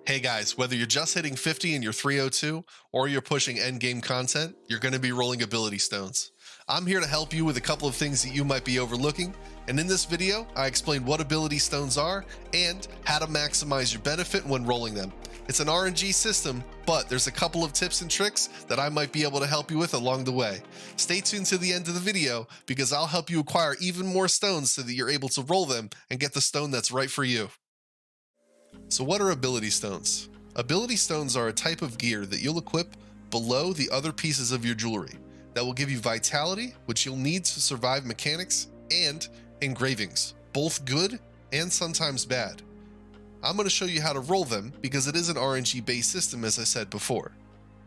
Hey guys, whether you're just hitting 50 in your 302 or you're pushing endgame content, you're going to be rolling ability stones. I'm here to help you with a couple of things that you might be overlooking, and in this video, I explain what ability stones are and how to maximize your benefit when rolling them. It's an RNG system, but there's a couple of tips and tricks that I might be able to help you with along the way. Stay tuned to the end of the video because I'll help you acquire even more stones so that you're able to roll them and get the stone that's right for you. So what are ability stones? Ability stones are a type of gear that you'll equip below the other pieces of your jewelry that will give you vitality, which you'll need to survive mechanics, and engravings, both good and sometimes bad. I'm going to show you how to roll them because it is an RNG based system, as I said before.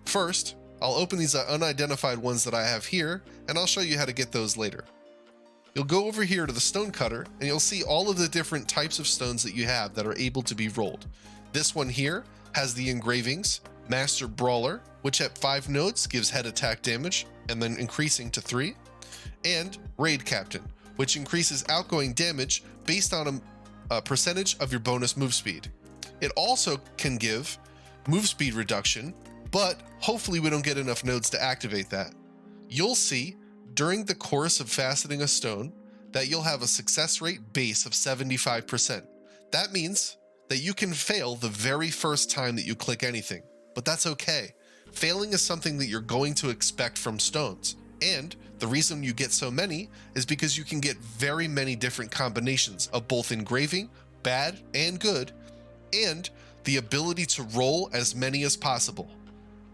First, I'll open these unidentified ones that I have here, and I'll show you how to get those later. You'll go over here to the stone cutter and you'll see all of the different types of stones that you have that are able to be rolled. This one here has the engravings, Master Brawler, which at 5 nodes gives head attack damage and then increasing to 3, and Raid Captain, which increases outgoing damage based on a percentage of your bonus move speed. It also can give move speed reduction, but hopefully we don't get enough nodes to activate that. You'll see during the course of faceting a stone that you'll have a success rate base of 75%. That means that you can fail the very first time that you click anything, but that's okay. Failing is something that you're going to expect from stones, and the reason you get so many is because you can get very many different combinations of both engraving, bad and good, and the ability to roll as many as possible.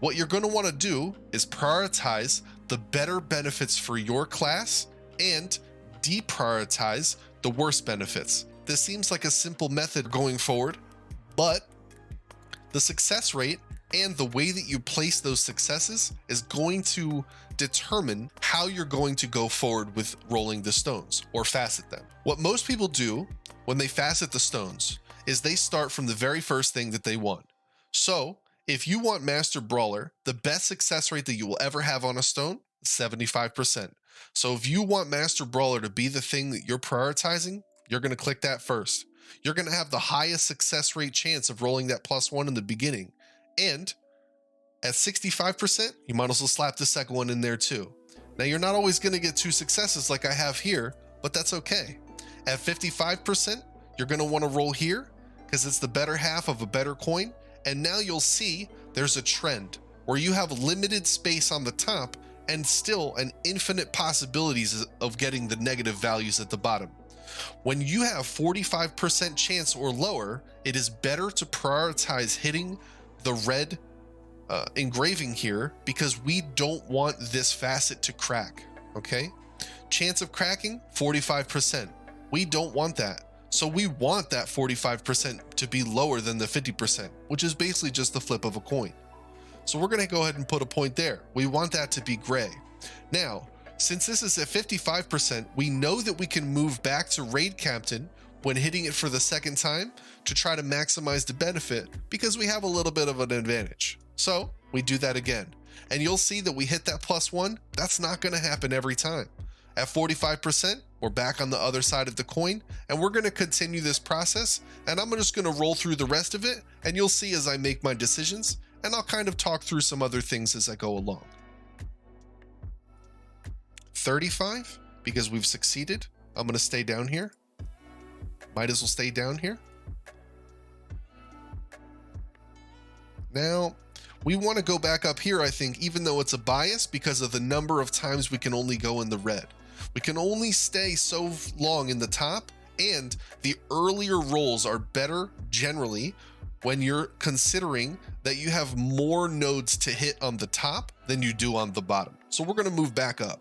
What you're going to want to do is prioritize the better benefits for your class and deprioritize the worst benefits. This seems like a simple method going forward, but the success rate and the way that you place those successes is going to determine how you're going to go forward with rolling the stones or facet them. What most people do when they facet the stones is they start from the very first thing that they want. So if you want Master Brawler, the best success rate that you will ever have on a stone is 75%. So if you want Master Brawler to be the thing that you're prioritizing, you're going to click that first. You're going to have the highest success rate chance of rolling that +1 in the beginning. And at 65%, you might as well slap the second one in there too. Now you're not always going to get 2 successes like I have here, but that's okay. At 55%, you're going to want to roll here because it's the better half of a better coin. And now you'll see there's a trend where you have limited space on the top and still an infinite possibilities of getting the negative values at the bottom. When you have 45% chance or lower, it is better to prioritize hitting the red engraving here because we don't want this facet to crack, okay? Chance of cracking, 45%. We don't want that. So we want that 45% to be lower than the 50%, which is basically just the flip of a coin. So we're going to go ahead and put a point there. We want that to be gray. Now, since this is at 55%, we know that we can move back to Raid Captain when hitting it for the second time to try to maximize the benefit because we have a little bit of an advantage. So we do that again. And you'll see that we hit that +1. That's not going to happen every time. At 45%, we're back on the other side of the coin, and we're going to continue this process, and I'm just going to roll through the rest of it, and you'll see as I make my decisions, and I'll kind of talk through some other things as I go along. 35, because we've succeeded, I'm going to stay down here. Might as well stay down here. Now, we want to go back up here, I think, even though it's a bias because of the number of times we can only go in the red. We can only stay so long in the top, and the earlier rolls are better generally when you're considering that you have more nodes to hit on the top than you do on the bottom. So we're going to move back up.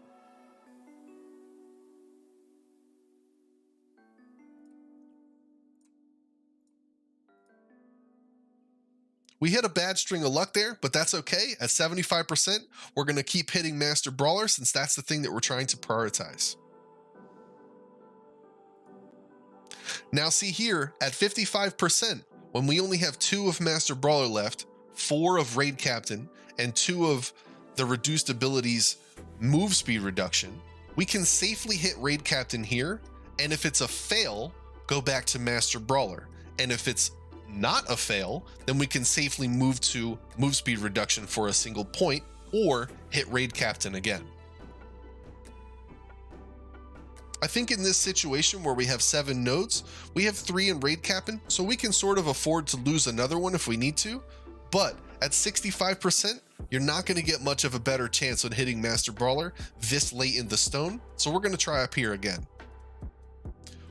We hit a bad string of luck there, but that's okay. At 75%, we're going to keep hitting Master Brawler since that's the thing that we're trying to prioritize. Now see here, at 55%, when we only have 2 of Master Brawler left, 4 of Raid Captain, and 2 of the reduced abilities move speed reduction, we can safely hit Raid Captain here, and if it's a fail, go back to Master Brawler. And if it's not a fail, then we can safely move to move speed reduction for a single point or hit Raid Captain again. I think in this situation where we have 7 nodes, we have 3 in Raid Captain, so we can sort of afford to lose another one if we need to, but at 65%, you're not going to get much of a better chance on hitting Master Brawler this late in the stone, so we're going to try up here again.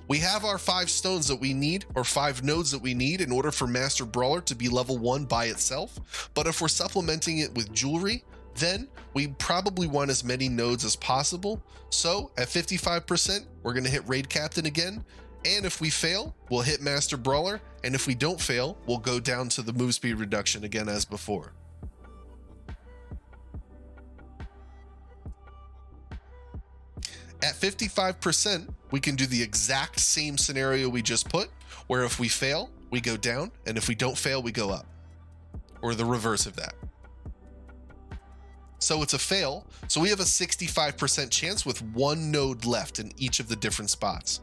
We have our 5 stones that we need, or 5 nodes that we need in order for Master Brawler to be level 1 by itself, but if we're supplementing it with jewelry, then we probably want as many nodes as possible. So at 55%, we're going to hit Raid Captain again. And if we fail, we'll hit Master Brawler. And if we don't fail, we'll go down to the move speed reduction again as before. At 55%, we can do the exact same scenario we just put, where if we fail, we go down. And if we don't fail, we go up. Or the reverse of that. So it's a fail, so we have a 65% chance with 1 node left in each of the different spots.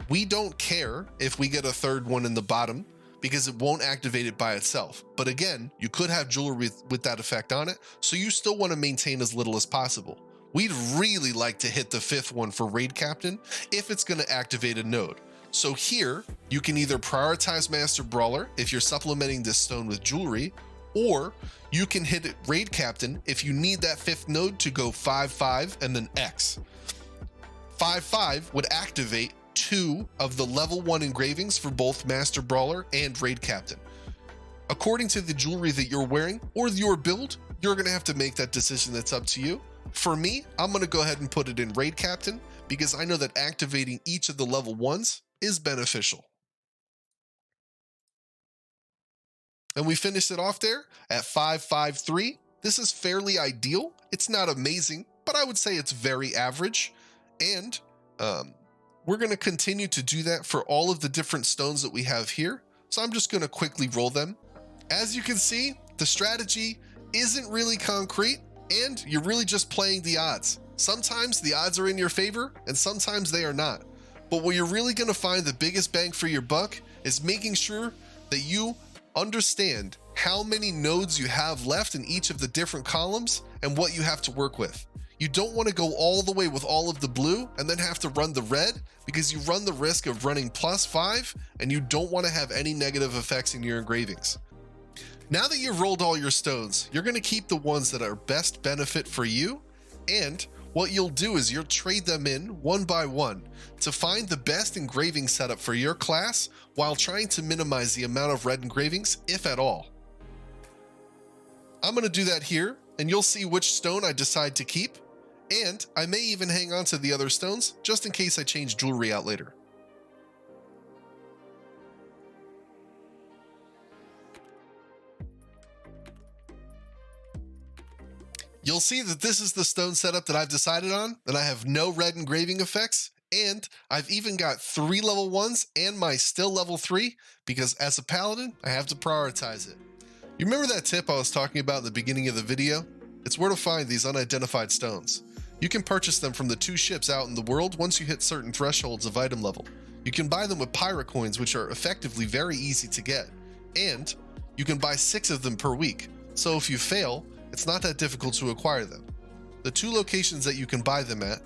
We don't care if we get a 3rd one in the bottom because it won't activate it by itself. But again, you could have jewelry with that effect on it, so you still want to maintain as little as possible. We'd really like to hit the 5th one for Raid Captain if it's going to activate a node. So here, you can either prioritize Master Brawler if you're supplementing this stone with jewelry, or you can hit it Raid Captain if you need that 5th node to go 5-5 and then X. 5-5 would activate 2 of the level 1 engravings for both Master Brawler and Raid Captain. According to the jewelry that you're wearing or your build, you're going to have to make that decision. That's up to you. For me, I'm going to go ahead and put it in Raid Captain because I know that activating each of the level 1s is beneficial. And we finished it off there at 553. This is fairly ideal. It's not amazing, but I would say it's very average. And we're going to continue to do that for all of the different stones that we have here. So I'm just going to quickly roll them. As you can see, the strategy isn't really concrete and you're really just playing the odds. Sometimes the odds are in your favor and sometimes they are not. But where you're really going to find the biggest bang for your buck is making sure that you understand how many nodes you have left in each of the different columns and what you have to work with. You don't want to go all the way with all of the blue and then have to run the red because you run the risk of running +5 and you don't want to have any negative effects in your engravings. Now that you've rolled all your stones, you're going to keep the ones that are best benefit for you, and what you'll do is you'll trade them in one by one to find the best engraving setup for your class while trying to minimize the amount of red engravings, if at all. I'm going to do that here, and you'll see which stone I decide to keep, and I may even hang on to the other stones just in case I change jewelry out later. You'll see that this is the stone setup that I've decided on, and I have no red engraving effects, and I've even got 3 level 1s and my still level 3, because as a paladin, I have to prioritize it. You remember that tip I was talking about in the beginning of the video? It's where to find these unidentified stones. You can purchase them from the 2 ships out in the world once you hit certain thresholds of item level. You can buy them with pirate coins, which are effectively very easy to get, and you can buy 6 of them per week, so if you fail, it's not that difficult to acquire them. The 2 locations that you can buy them at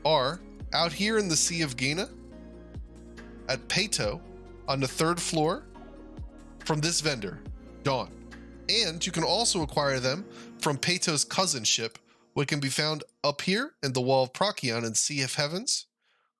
are out here in the Sea of Gaina, at Pato, on the 3rd floor, from this vendor, Dawn. And you can also acquire them from Pato's cousin ship, which can be found up here in the Wall of Procyon in Sea of Heavens,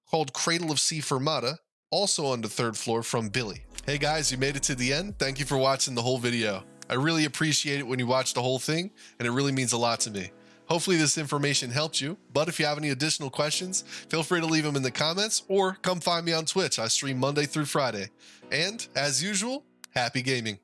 called Cradle of Sea Fermata, also on the 3rd floor from Billy. Hey guys, you made it to the end. Thank you for watching the whole video. I really appreciate it when you watch the whole thing, and it really means a lot to me. Hopefully this information helped you, but if you have any additional questions, feel free to leave them in the comments or come find me on Twitch. I stream Monday through Friday. And as usual, happy gaming.